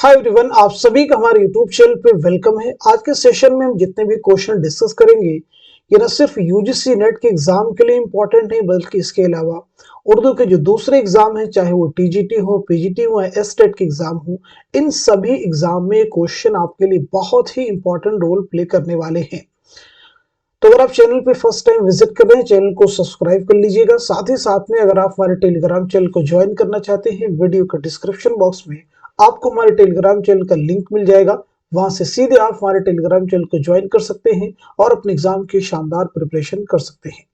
Hi everyone, आप सभी का हमारे यूट्यूब चैनल पे वेलकम है। आज के सेशन में हम जितने भी क्वेश्चन डिस्कस करेंगे ये न सिर्फ यूजीसी नेट के एग्जाम के लिए इंपॉर्टेंट है, बल्कि इसके अलावा उर्दू के जो दूसरे एग्जाम हैं, चाहे वो टीजीटी हो, पीजीटी हो या एसटेट के एग्जाम हो, इन सभी एग्जाम में क्वेश्चन आपके लिए बहुत ही इंपॉर्टेंट रोल प्ले करने वाले हैं। तो अगर आप चैनल पे फर्स्ट टाइम विजिट कर रहे हैं, चैनल को सब्सक्राइब कर लीजिएगा। साथ ही साथ में अगर आप हमारे टेलीग्राम चैनल को ज्वाइन करना चाहते हैं, वीडियो का डिस्क्रिप्शन बॉक्स में आपको हमारे टेलीग्राम चैनल का लिंक मिल जाएगा। वहां से सीधे आप हमारे टेलीग्राम चैनल को ज्वाइन कर सकते हैं और अपने एग्जाम की शानदार प्रिपरेशन कर सकते हैं।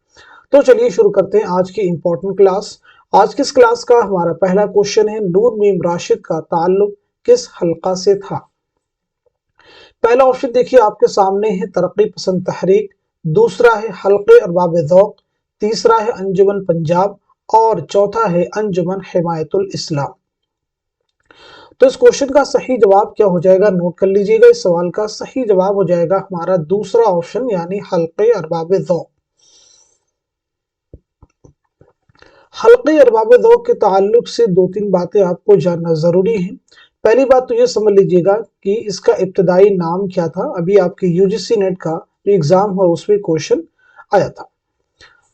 तो चलिए शुरू करते हैं आज की इंपॉर्टेंट क्लास। आज की इस क्लास का हमारा पहला क्वेश्चन है, नूर मीम राशिद का ताल्लुक किस हल्का से था। पहला ऑप्शन देखिए आपके सामने है तरक्की पसंद तहरीक, दूसरा है हल्के अरबाब ज़ौक़, तीसरा है अंजुमन पंजाब और चौथा है अंजुमन हिमायतुल इस्लाम। तो इस क्वेश्चन का सही जवाब क्या हो जाएगा, नोट कर लीजिएगा। इस सवाल का सही जवाब हो जाएगा हमारा दूसरा ऑप्शन, यानी हल्के अरबाब ज़ौक़। हल्के अरबाब ज़ौक़ के ताल्लुक से दो तीन बातें आपको जानना जरूरी है। पहली बात तो ये समझ लीजिएगा कि इसका इब्तदाई नाम क्या था। अभी आपके यूजीसी नेट का जो एग्जाम हुआ उसमें क्वेश्चन आया था।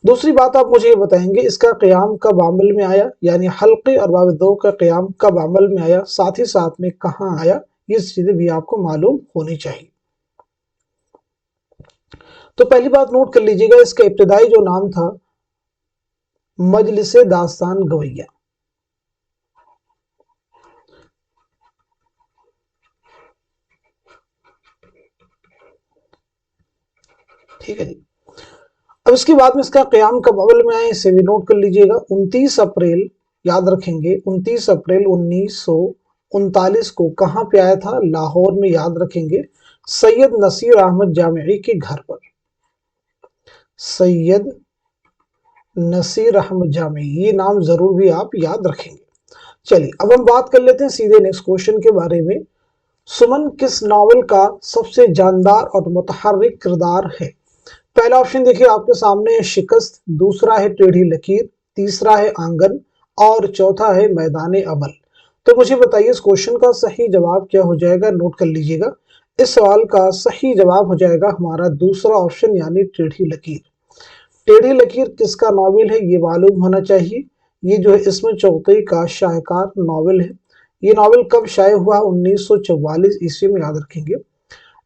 दूसरी बात आप मुझे ये बताएंगे इसका क़याम कब अमल में आया, यानी हल्के अरबाब ज़ौक़ का क़याम कब अमल में आया, साथ ही साथ में कहाँ आया, ये चीजें भी आपको मालूम होनी चाहिए। तो पहली बात नोट कर लीजिएगा, इसका इब्तदाई जो नाम था मजलिस दास्तान गवैया। ठीक है जी। अब इसके बाद में इसका क़याम कब अमल में आया, इसे भी नोट कर लीजिएगा। 29 अप्रैल, याद रखेंगे 29 अप्रैल 1939 को कहां पे आया था, लाहौर में, याद रखेंगे सैयद नसीर अहमद जामिई के घर पर। सैयद नसीर अहमद जामिई, ये नाम जरूर भी आप याद रखेंगे। चलिए अब हम बात कर लेते हैं सीधे नेक्स्ट क्वेश्चन के बारे में। सुमन किस नॉवल का सबसे जानदार और मुतहर्रिक किरदार है। पहला ऑप्शन देखिए आपके सामने है शिकस्त, दूसरा है टेढ़ी लकीर, तीसरा है आंगन और चौथा है मैदान अमल। तो मुझे बताइए इस क्वेश्चन का सही जवाब क्या हो जाएगा, नोट कर लीजिएगा। इस सवाल का सही जवाब हो जाएगा हमारा दूसरा ऑप्शन, यानी टेढ़ी लकीर। टेढ़ी लकीर किसका नॉवेल है ये मालूम होना चाहिए। ये जो है इस्म चौगती का शाहकार नॉवेल है। ये नॉवेल कब शाये हुआ, 1944 ईस्वी में, याद रखेंगे।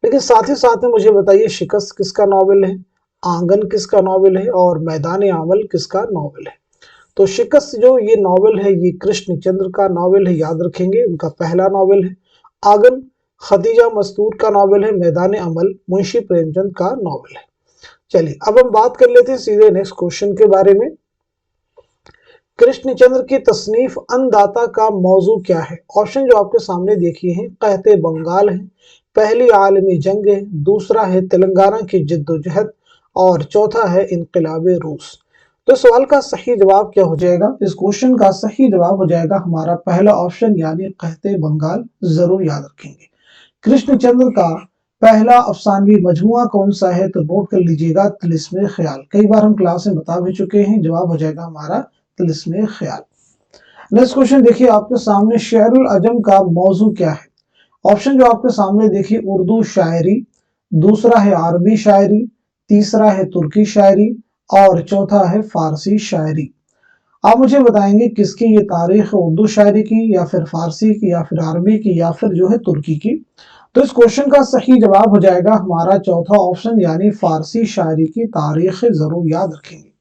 लेकिन साथ ही साथ में मुझे बताइए शिकस्त किसका नॉवेल है, आंगन किसका नॉवेल है और मैदान अमल किसका नॉवेल है। तो शिकस्त जो ये नॉवेल है ये कृष्ण चंद्र का नॉवेल है, याद रखेंगे, उनका पहला नॉवेल है। आंगन खदीजा मस्तूर का नॉवेल है। मैदान अमल मुंशी प्रेमचंद का नॉवेल है। चलिए अब हम बात कर लेते हैं सीधे नेक्स्ट क्वेश्चन के बारे में। कृष्णचंद्र की तसनीफ अन्नदाता का मौजू क्या है। ऑप्शन जो आपके सामने देखिए हैं, कहते बंगाल है, पहली आलमी जंग है, दूसरा है तेलंगाना की जिद्दोजहद और चौथा है इनकलाब रूस। तो सवाल का सही जवाब क्या हो जाएगा, इस क्वेश्चन का सही जवाब हो जाएगा हमारा पहला ऑप्शन, यानी कहते बंगाल। जरूर याद रखेंगे। कृष्णचंद्र का पहला अफसानवी मजमुआ कौन सा है, तो नोट कर लीजिएगा तिलिस्मे ख्याल। कई बार हम क्लास में बता भी चुके हैं, जवाब हो जाएगा हमारा तिलिस्मे ख्याल। नेक्स्ट क्वेश्चन देखिए आपके सामने, शेरुल अजम का मौजू क्या है। ऑप्शन जो आपके सामने देखिए, उर्दू शायरी, दूसरा है अरबी शायरी, तीसरा है तुर्की शायरी और चौथा है फारसी शायरी। आप मुझे बताएंगे किसकी ये तारीख है, उर्दू शायरी की या फिर फारसी की या फिर अरबी की या फिर जो है तुर्की की। तो इस क्वेश्चन का सही जवाब हो जाएगा हमारा चौथा ऑप्शन, यानी फारसी शायरी की तारीख। जरूर याद रखेंगे।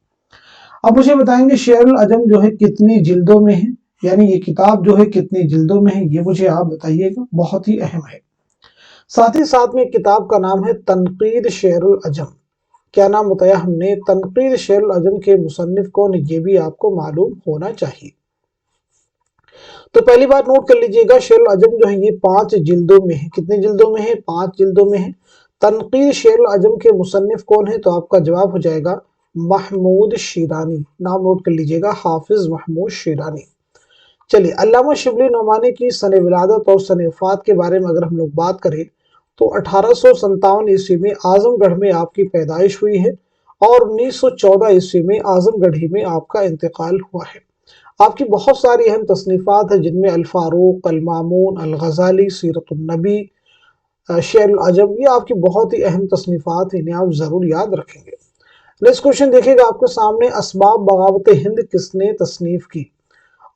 अब मुझे बताएंगे शेरुल अजम जो है कितनी जिल्दों में है, यानी ये किताब जो है कितनी जिल्दों में है, ये मुझे आप बताइएगा, बहुत ही अहम है। साथ ही साथ में किताब का नाम है तनकीद शेरुल अजम। क्या नाम बताया हमने, तनकीद शेरुल अजम के मुसन्निफ कौन है, ये भी आपको मालूम होना चाहिए। तो पहली बात नोट कर लीजिएगा, शेरुल अजम जो है ये 5 जिल्दों में है। कितने जिल्दों में है, 5 जिल्दों में है। तनकीद शेरुल अजम के मुसन्निफ कौन है, तो आपका जवाब हो जाएगा महमूद शीरानी। नाम नोट कर लीजिएगा, हाफिज महमूद शीरानी। चलिए अल्लामा शिबली नोमानी की सन विलादत और सन वफात के बारे में अगर हम लोग बात करें तो 1857 ईस्वी में आजमगढ़ में आपकी पैदाइश हुई है और 1914 ईस्वी में आजमगढ़ ही में आपका इंतकाल हुआ है। आपकी बहुत सारी अहम तसनीफ़ात हैं जिनमें अल-फारूक, अल-मामून, अल-गज़ाली, सीरत उन-नबी, शेर अल-अजम, ये आपकी बहुत ही अहम तसनीफ़ात हैं, इन्हें आप ज़रूर याद रखेंगे। नेक्स्ट क्वेश्चन देखिएगा आपके सामने, असबाब बगावत हिंद किसने तसनीफ़ की?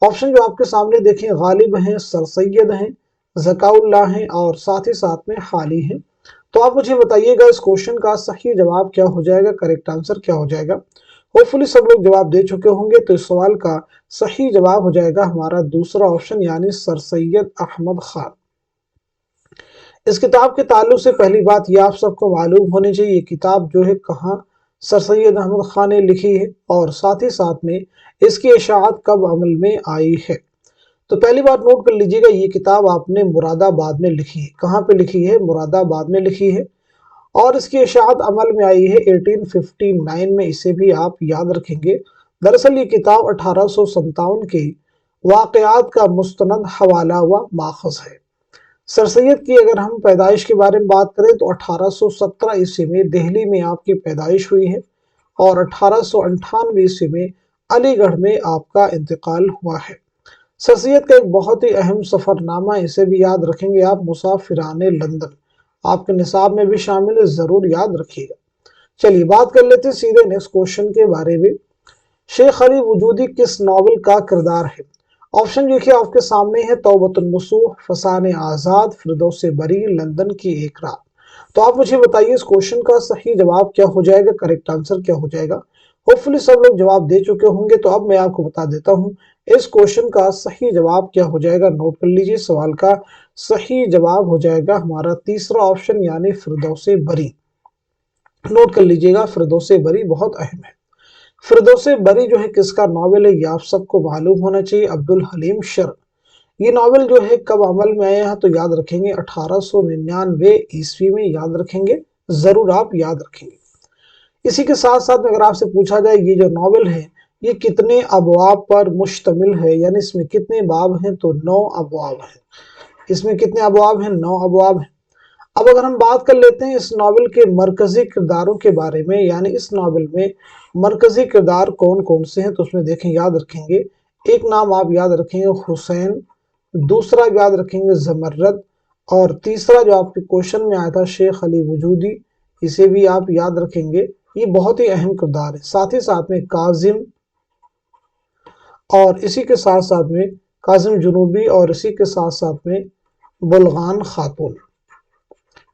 ऑप्शन जो आपके सामने देखें, गालिब हैं, सर सैयद हैं, ज़काउल्लाह हैं और साथ ही साथ में हाली हैं। तो आप मुझे बताइएगा इस क्वेश्चन का सही जवाब क्या हो जाएगा, करेक्ट आंसर क्या हो जाएगा। होपफुली सब लोग जवाब दे चुके होंगे, तो इस सवाल का सही जवाब हो जाएगा हमारा दूसरा ऑप्शन यानी सर सैयद अहमद खान। इस किताब के ताल्लुक से पहली बात ये आप सबको मालूम होनी चाहिए, ये किताब जो है कहाँ सर सैयद अहमद खान ने लिखी है और साथ ही साथ में इसकी इशाअत कब अमल में आई है। तो पहली बात नोट कर लीजिएगा, ये किताब आपने मुरादाबाद में लिखी है। कहाँ पे लिखी है? मुरादाबाद में लिखी है और इसकी इशाअत अमल में आई है 1859 में, इसे भी आप याद रखेंगे। दरअसल ये किताब 1857 के वाक़यात का मुस्तनद हवाला हुआ माखज़ है। सर सैयद की अगर हम पैदाइश के बारे में बात करें तो 1817 ईस्वी में दिल्ली में आपकी पैदाइश हुई है और 1898 ईस्वी में अलीगढ़ में आपका इंतकाल हुआ है। सर सैयद का एक बहुत ही अहम सफ़रनामा, इसे भी याद रखेंगे आप, मुसाफिराने लंदन, आपके निसाब में भी शामिल है, ज़रूर याद रखिएगा। चलिए बात कर लेते हैं सीधे नेक्स्ट क्वेश्चन के बारे में। शेख अली वजूदी किस नावल का किरदार है? ऑप्शन देखिए आपके सामने है, तौबतुन नसूह, फसाने आज़ाद, फिरदौसे बरी, लंदन की एक रात। तो आप मुझे बताइए इस क्वेश्चन का सही जवाब क्या हो जाएगा, करेक्ट आंसर क्या हो जाएगा। होपफुली सब लोग जवाब दे चुके होंगे, तो अब मैं आपको बता देता हूँ इस क्वेश्चन का सही जवाब क्या हो जाएगा। नोट कर लीजिए, सवाल का सही जवाब हो जाएगा हमारा तीसरा ऑप्शन यानी फिरदौसे बरी। नोट कर लीजिएगा, फिरदौसे बरी बहुत अहम है। फिरदौसे बरी जो है किसका नावल है, ये आप सबको मालूम होना चाहिए, अब्दुल हलीम शर। ये नावल जो है कब अमल में आया है, तो याद रखेंगे 1899 ईस्वी में, याद रखेंगे, जरूर आप याद रखेंगे। इसी के साथ साथ में अगर आपसे पूछा जाए ये जो नावल है ये कितने अबवाब पर मुश्तमिल है, यानी इसमें कितने बाब हैं, तो 9 अबवाब हैं। इसमें कितने अबवाब हैं? 9 अबवाब हैं। अब अगर हम बात कर लेते हैं इस नावल के मरकजी किरदारों के बारे में, यानी इस नावल में मरकजी किरदार कौन कौन से हैं, तो उसमें देखें, याद रखेंगे, एक नाम आप याद रखेंगे हुसैन, दूसरा याद रखेंगे जमर्रद और तीसरा जो आपके क्वेश्चन में आया था शेख अली वजूदी, इसे भी आप याद रखेंगे। ये बहुत ही अहम किरदार है। साथ ही साथ में काजिम और इसी के साथ साथ में काजिम जुनूबी और इसी के साथ साथ में बुलगान खातून,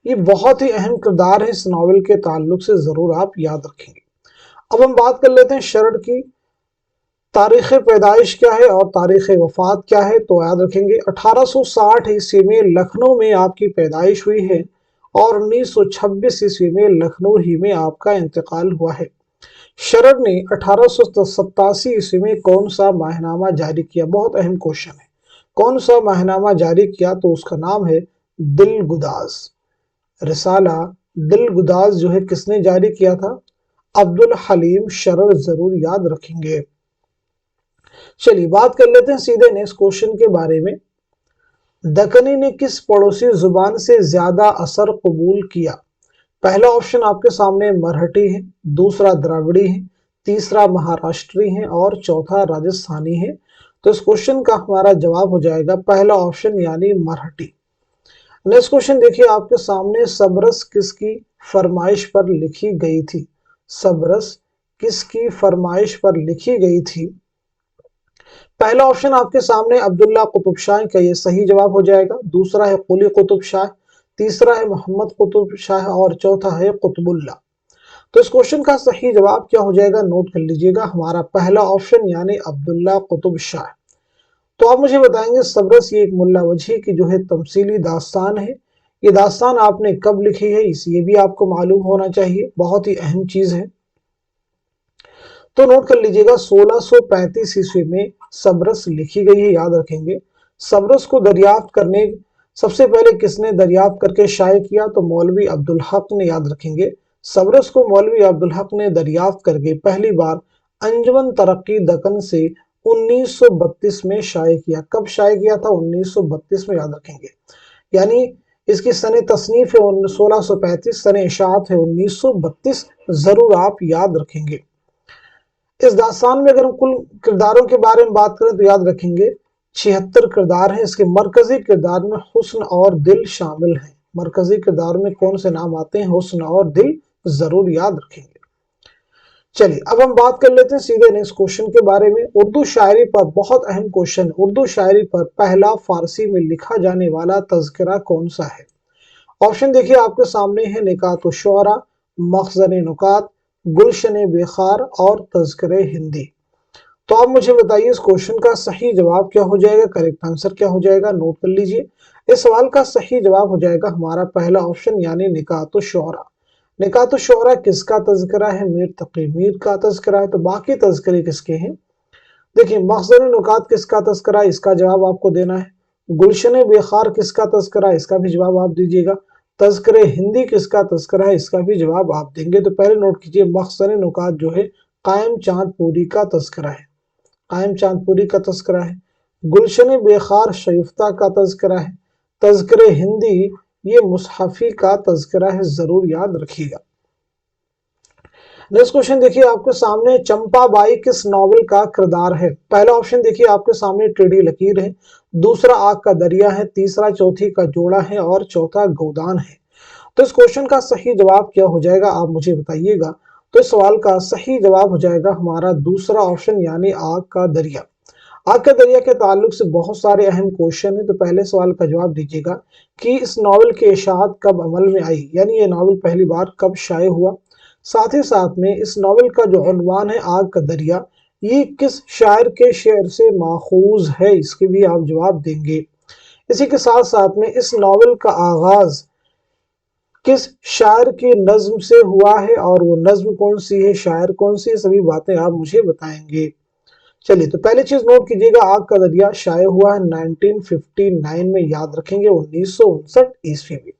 ये बहुत ही अहम किरदार है इस नावल के ताल्लुक से, जरूर आप याद रखेंगे। अब हम बात कर लेते हैं शरद की तारीख पैदाइश क्या है और तारीख वफात क्या है, तो याद रखेंगे 1860 ईस्वी में लखनऊ में आपकी पैदाइश हुई है और 1926 ईस्वी में लखनऊ ही में आपका इंतकाल हुआ है। शरद ने 1887 ईस्वी में कौन सा माहनामा जारी किया? बहुत अहम क्वेश्चन है, कौन सा माहनामा जारी किया, तो उसका नाम है दिलगुदाज। रिसाला दिलगुदाज जो है किसने जारी किया था? अब्दुल हलीम शरर, जरूर याद रखेंगे। चलिए बात कर लेते हैं सीधे नेक्स्ट क्वेश्चन के बारे में। दक्कनी ने किस पड़ोसी जुबान से ज्यादा असर कबूल किया? पहला ऑप्शन आपके सामने मराठी है, दूसरा द्राविड़ी है, तीसरा महाराष्ट्री है और चौथा राजस्थानी है। तो इस क्वेश्चन का हमारा जवाब हो जाएगा पहला ऑप्शन यानी मराठी। नेक्स्ट क्वेश्चन देखिए आपके सामने, सबरस किसकी फरमाइश पर लिखी गई थी? सबरस किसकी फरमाइश पर लिखी गई थी? पहला ऑप्शन आपके सामने अब्दुल्ला कुतुब शाह का, ये सही जवाब हो जाएगा। दूसरा है कुली कुतुब शाह, तीसरा है मोहम्मद कुतुब शाह और चौथा है कुतुबुल्ला। तो इस क्वेश्चन का सही जवाब क्या हो जाएगा? नोट कर लीजिएगा, हमारा पहला ऑप्शन यानी अब्दुल्ला कुतुब शाह। तो आप मुझे बताएंगे सबरस ये एक मुल्ला वजही की जो है तमसीली दास्तान है, ये दास्तान आपने कब लिखी है, ये भी आपको मालूम होना चाहिए, बहुत ही अहम चीज है। तो नोट कर लीजिएगा 1635 ईस्वी में सबरस लिखी गई है, याद रखेंगे। सबरस को दरियाफ्त करने सबसे पहले किसने दरियाफ्त करके शाये किया? तो मौलवी अब्दुल हक ने, याद रखेंगे। सबरस को मौलवी अब्दुल हक ने दरियाफ्त करके पहली बार अंजुमन तरक्की दक्कन से 1932 में शाये किया। कब शाये किया था? 1932 में, याद रखेंगे। यानी इसकी सने तसनीफ है 1635, सने इशाअत है 1932, जरूर आप याद रखेंगे। इस दास्तान में अगर हम कुल किरदारों के बारे में बात करें तो याद रखेंगे 76 किरदार हैं। इसके मरकजी किरदार में हुस्न और दिल शामिल हैं। मरकजी किरदार में कौन से नाम आते हैं? हुस्न और दिल, जरूर याद रखेंगे। चलिए अब हम बात कर लेते हैं सीधे नेक्स्ट क्वेश्चन के बारे में। उर्दू शायरी पर बहुत अहम क्वेश्चन, उर्दू शायरी पर पहला फारसी में लिखा जाने वाला तज़किरा कौन सा है? ऑप्शन देखिए आपके सामने है, निकात शुअरा, मखज़न नुकात, गुलशन बेखार और तज़किरे हिंदी। तो आप मुझे बताइए इस क्वेश्चन का सही जवाब क्या हो जाएगा, करेक्ट आंसर क्या हो जाएगा? नोट कर लीजिए। इस सवाल का सही जवाब हो जाएगा हमारा पहला ऑप्शन यानी निकात शुअरा। निकात शुअरा किसका तज़किरा है? मीर तक़ी मीर का तज़किरा है। तो बाकी तज़किरे किसके हैं? देखिए मखज़न नुकात किसका तज़किरा है, इसका जवाब आपको देना है। गुलशन बेखार किसका तज़किरा है, इसका भी जवाब आप दीजिएगा। तज़किरे हिंदी किसका तज़किरा है, इसका भी जवाब आप देंगे। तो पहले नोट कीजिए, मखज़न नुकात जो है कायम चांदपुरी का तज़किरा है, कायम चांदपुरी का तज़किरा है। गुलशन बेखार शगुफ्ता का तज़किरा है। तज़किरे हिंदी ये मुसहफ़ी का तज़किरा है, जरूर याद रखिएगा। नेक्स्ट क्वेश्चन देखिए आपके सामने, चंपाबाई किस नॉवेल का किरदार है? पहला ऑप्शन देखिए आपके सामने टेढ़ी लकीर है, दूसरा आग का दरिया है, तीसरा चौथी का जोड़ा है और चौथा गोदान है। तो इस क्वेश्चन का सही जवाब क्या हो जाएगा, आप मुझे बताइएगा। तो इस सवाल का सही जवाब हो जाएगा हमारा दूसरा ऑप्शन यानी आग का दरिया। आग का दरिया के ताल्लुक से बहुत सारे अहम क्वेश्चन हैं। तो पहले सवाल का जवाब दीजिएगा कि इस नॉवेल की इशाअत कब अमल में आई, यानी ये नॉवेल पहली बार कब शाये हुआ। साथ ही साथ में इस नॉवेल का जो उन्वान है आग का दरिया, ये किस शायर के शेर से माखूज है, इसके भी आप जवाब देंगे। इसी के साथ साथ में इस नॉवेल का आगाज किस शायर की नज्म से हुआ है और वो नज्म कौन सी है, शायर कौन सी है, सभी बातें आप मुझे बताएंगे। चलिए तो पहली चीज नोट कीजिएगा, आग का दरिया शाये हुआ है 1959 में, याद रखेंगे 1959 ईस्वी में।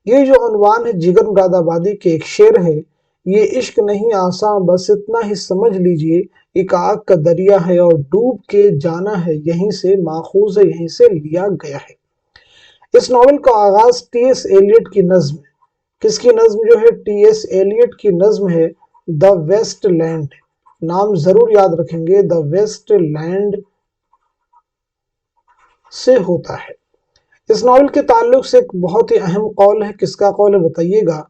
ये जो उन्वान है जिगर मुरादाबादी के एक शेर है, ये इश्क नहीं आसान बस इतना ही समझ लीजिए, एक आग का दरिया है और डूब के जाना है, यहीं से माखूज है, यहीं से लिया गया है। इस नॉवेल का आगाज टी.एस. एलियट की नज्म, किसकी नज्म जो है, टी.एस. एलियट की नज्म है द वेस्ट लैंड। नाम जरूर याद रखेंगे, द वेस्ट लैंड से होता है। इस नॉवेल के ताल्लुक से एक बहुत ही अहम कौल है, किसका कौल है बताइएगा।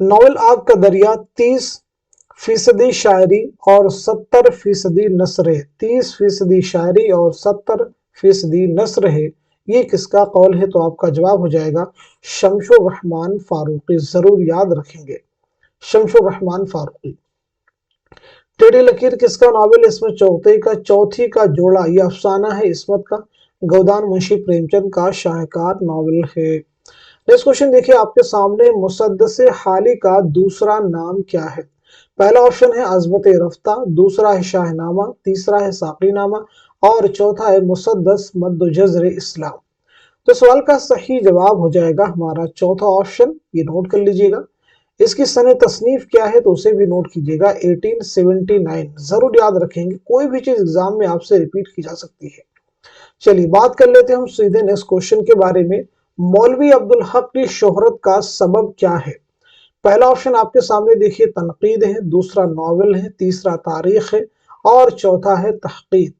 नॉवेल आग का दरिया 30% शायरी और 70% नस्र है, 30% शायरी और 70% नस्र है। ये किसका कौल है? तो आपका जवाब हो जाएगा शमसुर रहमान फारूकी, जरूर याद रखेंगे, शमसुर रहमान फारूकी। टेढ़ी लकीर किसका नॉवेल? इसमें चौथी का जोड़ा, ये अफसाना है इस्मत का। गोदान मुंशी प्रेमचंद का शाहकार नॉवेल है। नेक्स्ट क्वेश्चन देखिए आपके सामने, मुसद्दस हाली का दूसरा नाम क्या है? पहला ऑप्शन है अज़मत रफ्ता, दूसरा है शाहनामा, तीसरा है साक़ीनामा और चौथा है मुसद्दस मद्द जज़्र इस्लाम। तो सवाल का सही जवाब हो जाएगा हमारा चौथा ऑप्शन, ये नोट कर लीजिएगा। इसकी सने तसनीफ क्या है तो उसे भी नोट कीजिएगा, 1879, जरूर याद रखेंगे, कोई भी चीज एग्जाम में आपसे रिपीट की जा सकती है। चलिए बात कर लेते हैं हम सीधे नेक्स्ट क्वेश्चन के बारे में। मौलवी अब्दुल हक की शोहरत का सबब क्या है? पहला ऑप्शन आपके सामने देखिए तनकीद है, दूसरा नॉवेल है, तीसरा तारीख है और चौथा है तहकीक।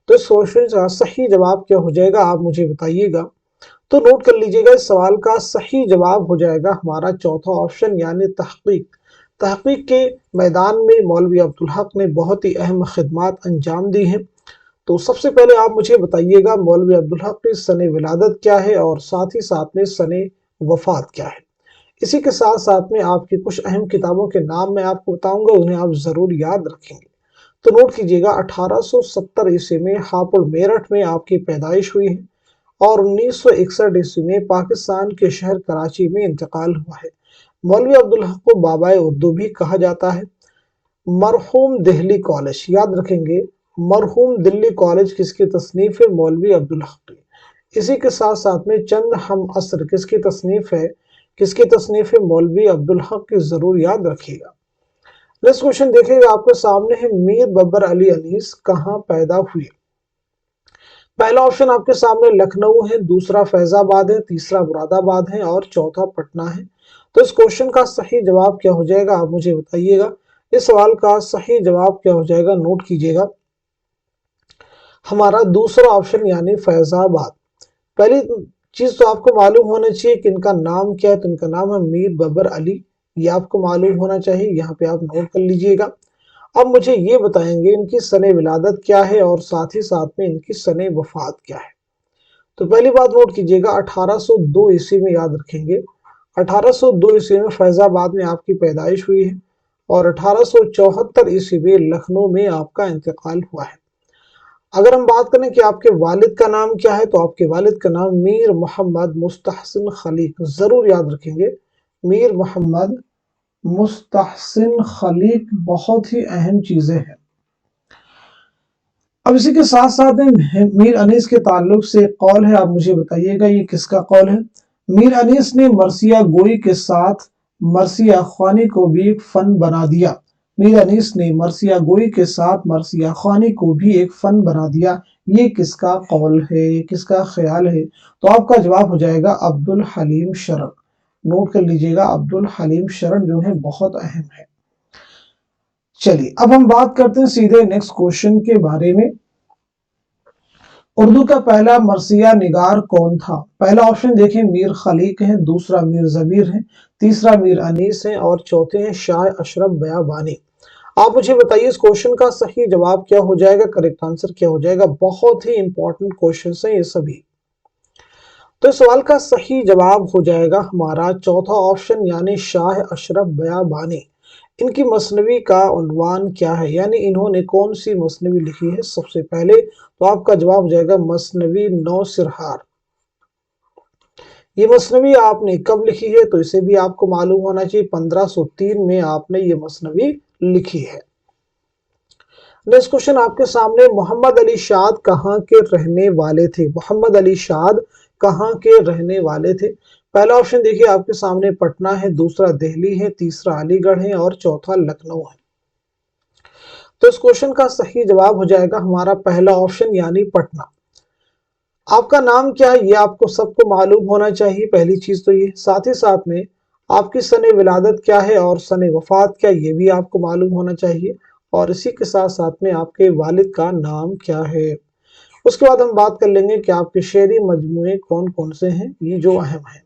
तो इस क्वेश्चन का सही जवाब क्या हो जाएगा, आप मुझे बताइएगा। तो नोट कर लीजिएगा, इस सवाल का सही जवाब हो जाएगा हमारा चौथा ऑप्शन यानी तहकीक। तहकीक के मैदान में मौलवी अब्दुल हक ने बहुत ही अहम खिदमात अंजाम दी हैं। तो सबसे पहले आप मुझे बताइएगा मौलवी अब्दुल हक की सने विलादत क्या है और साथ ही साथ में सने वफात क्या है। इसी के साथ साथ में आपकी कुछ अहम किताबों के नाम मैं आपको बताऊंगा, उन्हें आप जरूर याद रखेंगे। तो नोट कीजिएगा, 1870 ईस्वी में हापुड़ मेरठ में आपकी पैदाइश हुई है और 1961 ईस्वी में पाकिस्तान के शहर कराची में इंतकाल हुआ है। मौलवी अब्दुल हक को बाबाए उर्दू भी कहा जाता है। मरहूम दिल्ली कॉलेज, याद रखेंगे, मरहूम दिल्ली कॉलेज किसकी तसनीफ है? मौलवी अब्दुल हक की। इसी के साथ साथ में चंद हम असर किसकी तसनीफ है? किसकी तसनीफ है? मौलवी अब्दुल हक की, जरूर याद रखिएगा। नेक्स्ट क्वेश्चन देखिएगा आपके सामने है, मीर बब्बर अली अनीस कहाँ पैदा हुए? पहला ऑप्शन आपके सामने लखनऊ है, दूसरा फैजाबाद है, तीसरा मुरादाबाद है और चौथा पटना है। तो इस क्वेश्चन का सही जवाब क्या हो जाएगा, आप मुझे बताइएगा। इस सवाल का सही जवाब क्या हो जाएगा, नोट कीजिएगा, हमारा दूसरा ऑप्शन यानी फैजाबाद। पहली चीज तो आपको मालूम होना चाहिए कि इनका नाम क्या है, तो इनका नाम है मीर बबर अली, ये आपको मालूम होना चाहिए, यहाँ पे आप नोट कर लीजिएगा। अब मुझे ये बताएंगे इनकी सने विलादत क्या है और साथ ही साथ में इनकी सने वफात क्या है। तो पहली बात नोट कीजिएगा, 1802 ईस्वी में, याद रखेंगे 1802 ईस्वी में फैजाबाद में आपकी पैदाइश हुई है और 1874 ईस्वी में लखनऊ में आपका इंतकाल हुआ है। अगर हम बात करें कि आपके वालिद का नाम क्या है, तो आपके वालिद का नाम मीर मोहम्मद मुस्तहसिन खलीक, जरूर याद रखेंगे, मीर मोहम्मद मुस्तहसिन खलीक, बहुत ही अहम चीजें हैं। अब इसी के साथ साथ में मीर अनीस के ताल्लुक से एक कौल है, आप मुझे बताइएगा ये किसका कौल है। मीर अनीस ने मरसिया गोई के साथ मरसिया ख्वानी को भी एक फन बना दिया। मीर अनीस ने मरसिया गोई के साथ मरसिया ख्वानी को भी एक फन बना दिया, ये किसका कौल है, किसका ख्याल है। तो आपका जवाब हो जाएगा अब्दुल हलीम शरण, नोट कर लीजिएगा, अब्दुल हलीम शरण जो है बहुत अहम है। चलिए अब हम बात करते हैं सीधे नेक्स्ट क्वेश्चन के बारे में। उर्दू का पहला मरसिया निगार कौन था। पहला ऑप्शन देखें मीर खलीक है, दूसरा मीर जबीर है, तीसरा मीर अनीस है और चौथे हैं शाह अशरफ बयाबानी। आप मुझे बताइए इस क्वेश्चन का सही जवाब क्या हो जाएगा, करेक्ट आंसर क्या हो जाएगा। बहुत ही इंपॉर्टेंट क्वेश्चन है ये सभी। तो इस सवाल का सही जवाब हो जाएगा हमारा चौथा ऑप्शन यानी शाह अशरफ बयाबानी। इनकी मसनवी का उन्वान क्या है, यानी इन्होंने कौन सी मसनवी लिखी है सबसे पहले, तो आपका जवाब हो जाएगा मसनवी नौ सिरहार। ये मसनवी आपने कब लिखी है, तो इसे भी आपको मालूम होना चाहिए, 1503 में आपने ये मसनवी लिखी है। नेक्स्ट क्वेश्चन आपके सामने, मोहम्मद अली शाद कहाँ के रहने वाले थे। मोहम्मद अली शाद कहाँ के रहने वाले थे। पहला ऑप्शन देखिए आपके सामने पटना है, दूसरा दिल्ली है, तीसरा अलीगढ़ है और चौथा लखनऊ है। तो इस क्वेश्चन का सही जवाब हो जाएगा हमारा पहला ऑप्शन यानी पटना। आपका नाम क्या है ये आपको सबको मालूम होना चाहिए, पहली चीज तो ये, साथ ही साथ में आपकी सने विलादत क्या है और सने वफात क्या, ये भी आपको मालूम होना चाहिए, और इसी के साथ साथ में आपके वालिद का नाम क्या है। उसके बाद हम बात कर लेंगे कि आपके शेरी मजमूए कौन कौन से हैं, ये जो अहम है।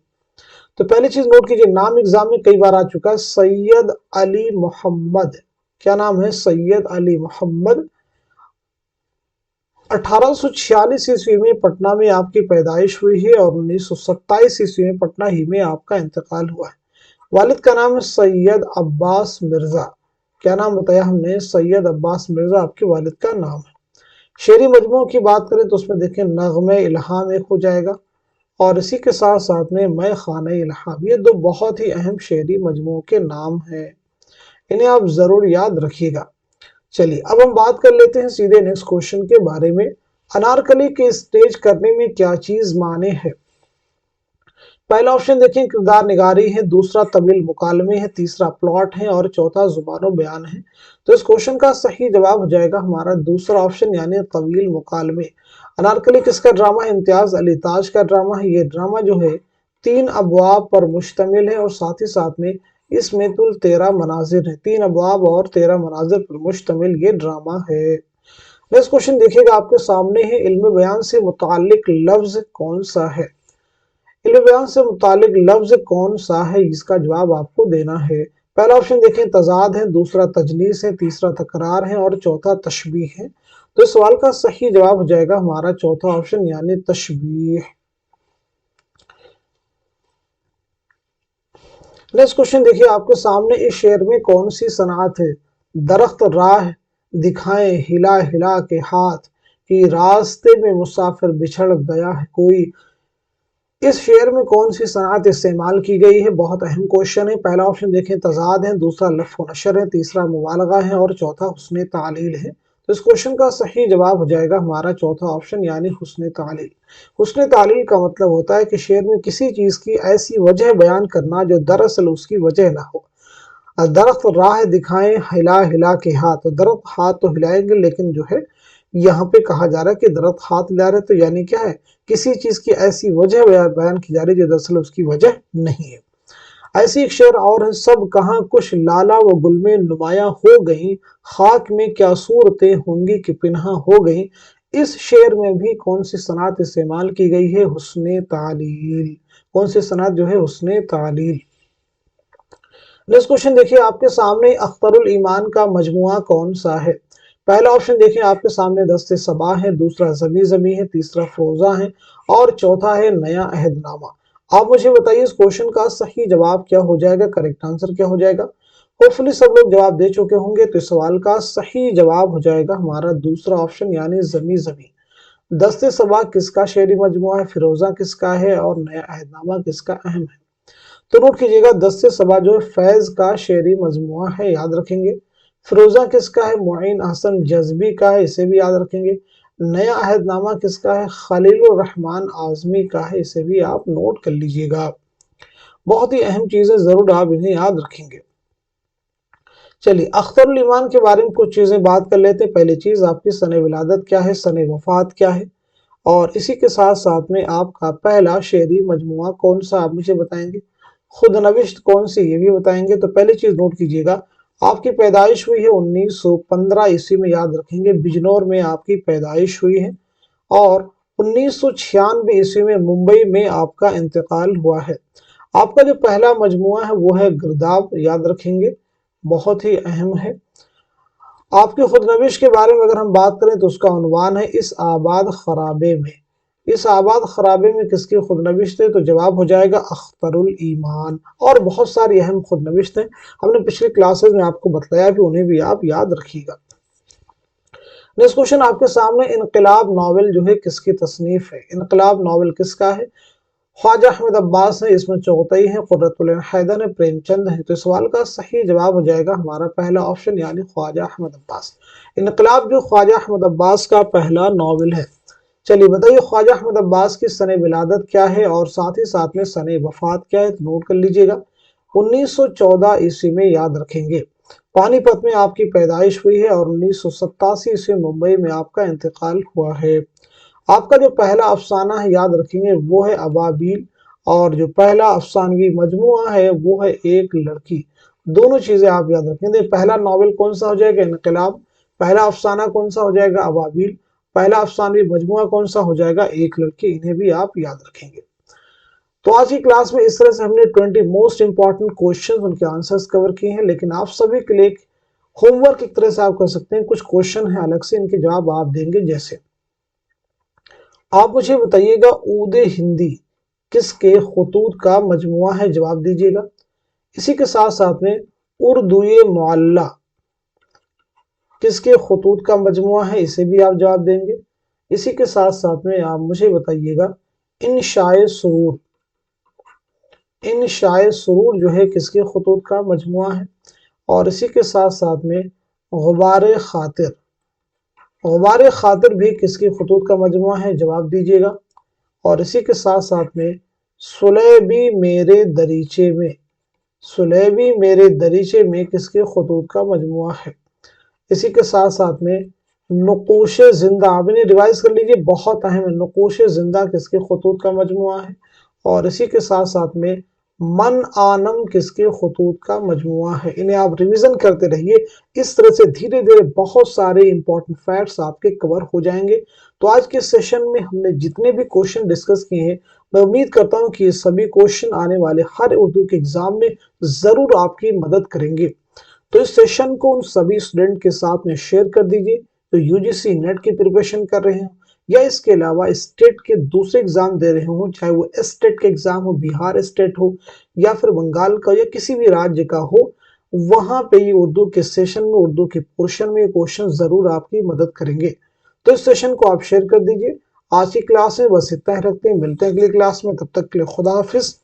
तो पहली चीज नोट कीजिए, नाम एग्जाम में कई बार आ चुका है, सैयद अली मोहम्मद। क्या नाम है, सैयद अली मोहम्मद। 1846 ईस्वी में पटना में आपकी पैदाइश हुई है और 1927 ईस्वी में पटना ही में आपका इंतकाल हुआ है। वालिद का नाम है सैयद अब्बास मिर्जा। क्या नाम बताया हमने, सैयद अब्बास मिर्जा आपके वालिद का नाम है। शेरी मजमू की बात करें तो उसमें देखें नगमे इल्हाम एक हो जाएगा और इसी के साथ साथ में मैं खाना इल्हाम, ये दो बहुत ही अहम शेरी मजमू के नाम है, इन्हें आप जरूर याद रखिएगा। चलिए अब हम बात कर लेते हैं सीधे नेक्स्ट क्वेश्चन के बारे में। अनारकली के स्टेज करने में क्या चीज माने है। पहला ऑप्शन देखें किरदार निगारी है, दूसरा तवील मुकालमे है, तीसरा प्लॉट है और चौथा जुबानो बयान है। तो इस क्वेश्चन का सही जवाब हो जाएगा हमारा दूसरा ऑप्शन यानी तवील मुकालमे। अनारकली किसका ड्रामा है, इम्तियाज अली ताज का ड्रामा है। ये ड्रामा जो है 3 अबवाब पर मुश्तमिल है और साथ ही साथ में इसमें कुल 13 मनाजिर है, 3 अबवाब और 13 मनाजिर पर मुश्तमिल ये ड्रामा है। नेक्स्ट क्वेश्चन देखिएगा आपके सामने है, इल्म बयान से मुतालिक लफ्ज कौन सा है। इल्म बयान से मुतालिक लफ्ज कौन सा है, इसका जवाब आपको देना है। पहला ऑप्शन देखें तजाद है, दूसरा तजनीस है, तीसरा तकरार है और चौथा तशबीह है। तो इस सवाल का सही जवाब हो जाएगा हमारा चौथा ऑप्शन यानी तशबीह। नेक्स्ट क्वेश्चन देखिए आपके सामने, इस शेर में कौन सी सनात है। दरख्त राह दिखाएं हिला हिला के हाथ, कि रास्ते में मुसाफिर बिछड़ गया है कोई। इस शेर में कौन सी सनात इस्तेमाल की गई है, बहुत अहम क्वेश्चन है। पहला ऑप्शन देखें तजाद है, दूसरा लफ़ व नशर है, तीसरा मुबालगा है और चौथा हुस्न तालील है। तो इस क्वेश्चन का सही जवाब हो जाएगा हमारा चौथा ऑप्शन यानी हुस्न तालील। हुस्न तालील का मतलब होता है कि शेर में किसी चीज की ऐसी वजह बयान करना जो दरअसल उसकी वजह ना हो। दरख्त राह दिखाएं हिला हिला के हाथ, तो दरख्त हाथ तो हिलाएंगे लेकिन जो है यहाँ पे कहा जा रहा है कि दरख्त हाथ हिला रहे, तो यानी क्या है, किसी चीज की ऐसी वजह बयान की जा रही है जो दरअसल उसकी वजह नहीं है। ऐसी एक शेर और है, सब कहाँ कुछ लाला व गुल में नुमाया हो गई, खाक में क्या सूरतें होंगी कि पिन्हा हो गई। इस शेर में भी कौन सी सनात इस्तेमाल की गई है? हुस्ने तालील। कौन सी सनात जो है? हुस्ने तालील। नेक्स्ट क्वेश्चन देखिए आपके सामने, अख्तरुल ईमान का मजमुआ कौन सा है? पहला ऑप्शन देखिए आपके सामने दस्ते सबा है, दूसरा ज़मी ज़मी है, तीसरा फ़रोज़ा है और चौथा है नया अहदनामा। आप मुझे बताइए इस क्वेश्चन का सही जवाब क्या हो जाएगा, करेक्ट आंसर क्या हो जाएगा? होपफुली सब लोग जवाब दे चुके होंगे, तो इस सवाल का सही जवाब हो जाएगा हमारा दूसरा ऑप्शन यानी ज़मी ज़मी। दस्ते सबा किसका शेरी मजमुआ है, फिरोजा किसका है और नया अहदनामा किसका अहम है? तो नोट कीजिएगा, दस्ते सबा जो है फैज का शेरी मजमुआ है, याद रखेंगे। फिरोजा किसका है? मुईन हसन जज़बी का है, इसे भी याद रखेंगे। नया अहदनामा किसका है? खलीलुर रहमान आज़मी का है, इसे भी आप नोट कर लीजिएगा। बहुत ही अहम चीजें, जरूर आप इन्हें याद रखेंगे। चलिए अख्तरुल ईमान के बारे में कुछ चीजें बात कर लेते हैं। पहली चीज आपकी सने विलादत क्या है, सने वफात क्या है, और इसी के साथ साथ में आपका पहला शेरी मजमुआ कौन सा आप मुझे बताएंगे, खुद नविश्त कौन सी ये भी बताएंगे। तो पहली चीज नोट कीजिएगा, आपकी पैदाइश हुई है 1915 ईस्वी में, याद रखेंगे बिजनौर में आपकी पैदाइश हुई है, और 1996 ईस्वी में मुंबई में आपका इंतकाल हुआ है। आपका जो पहला मजमुआ है वो है गिरदाब, याद रखेंगे, बहुत ही अहम है। आपके खुदनविश के बारे में अगर हम बात करें तो उसका उन्वान है इस आबाद खराबे में। इस आबाद खराबे में किसकी खुदनविश थे? तो जवाब हो जाएगा अख्तरुल ईमान। और बहुत सारी अहम खुदनविश थे, हमने पिछली क्लासेस में आपको बताया भी, उन्हें भी आप याद रखिएगा। नेक्स्ट क्वेश्चन आपके सामने, इनकलाब नॉवेल जो है किसकी तसनीफ है? इनकलाब नॉवेल किसका है? ख्वाजा अहमद अब्बास है, इसमें चौथई है, कुर्रतुल ऐन हैदर है, प्रेमचंद है। तो इस सवाल का सही जवाब हो जाएगा हमारा पहला ऑप्शन यानी ख्वाजा अहमद अब्बास। इनकलाब जो ख्वाजा अहमद अब्बास का पहला नॉवेल है। चलिए बताइए ख्वाजा अहमद अब्बास की सने विलादत क्या है और साथ ही साथ में सने वफात क्या है? तो नोट कर लीजिएगा, 1914 ईस्वी में, याद रखेंगे। पानीपत में आपकी पैदाइश हुई है और 1987 ईस्वी मुंबई में आपका इंतकाल हुआ है। आपका जो पहला अफसाना है, याद रखेंगे, वो है अबाबील, और जो पहला अफसानवी मजमुआ है वो है एक लड़की। दोनों चीजें आप याद रखेंगे। पहला नॉवेल कौन सा हो जाएगा? इनकलाब। पहला अफसाना कौन सा हो जाएगा? अबाबील। पहला अफसानवी मजमुआ कौन सा हो जाएगा? एक लड़की। इन्हें भी आप याद रखेंगे। तो आज की क्लास में इस तरह से हमने 20 मोस्ट इंपॉर्टेंट क्वेश्चन, उनके आंसर्स कवर किए हैं। लेकिन आप सभी के लिए होमवर्क एक तरह से आप कर सकते हैं, कुछ क्वेश्चन है अलग से, इनके जवाब आप देंगे। जैसे आप मुझे बताइएगा, ऊदे हिंदी किसके खुतूत का मजमुआ है? जवाब दीजिएगा। इसी के साथ साथ में उर्दूए मुअल्ला किसके खुतूत का मजमुआ है? इसे भी आप जवाब देंगे। इसी के साथ साथ में आप मुझे बताइएगा, इंशाए सुरूर, इंशाए सुरूर जो है किसके खुतूत का मजमुआ है? और इसी के साथ साथ में गुबारे खातिर, गुबारे खातिर भी किसकी खुतूत का मजमुआ है? जवाब दीजिएगा। और इसी के साथ साथ में सुलेबी मेरे दरीचे में, सुलेबी मेरे दरीचे में किसके खुतूत का मजमुआ है? इसी के साथ साथ में नुकूश जिंदा, आप इन्हें रिवाइज कर लीजिए, बहुत अहम है। नुकूश जिंदा किसके खुतूत का मजमुआ है? और इसी के साथ साथ में मन आनम किसके खुतूत का मजमुआ है? इन्हें आप रिवीजन करते रहिए। इस तरह से धीरे धीरे बहुत सारे इंपॉर्टेंट फैक्ट्स आपके कवर हो जाएंगे। तो आज के सेशन में हमने जितने भी क्वेश्चन डिस्कस किए हैं, मैं उम्मीद करता हूं कि ये सभी क्वेश्चन आने वाले हर उर्दू के एग्जाम में जरूर आपकी मदद करेंगे। तो इस सेशन को उन सभी स्टूडेंट के साथ में शेयर कर दीजिए जो यूजीसी नेट की प्रिपरेशन कर रहे हैं या इसके अलावा स्टेट के दूसरे एग्जाम दे रहे हो, चाहे वो स्टेट के एग्जाम हो, बिहार स्टेट हो या फिर बंगाल का या किसी भी राज्य का हो। वहां पे ये उर्दू के सेशन में, उर्दू के पोर्शन में क्वेश्चन जरूर आपकी मदद करेंगे। तो इस सेशन को आप शेयर कर दीजिए। आज की क्लास में बस इतना ही रखते हैं, मिलते हैं अगली क्लास में, तब तक के लिए खुदा हाफिज।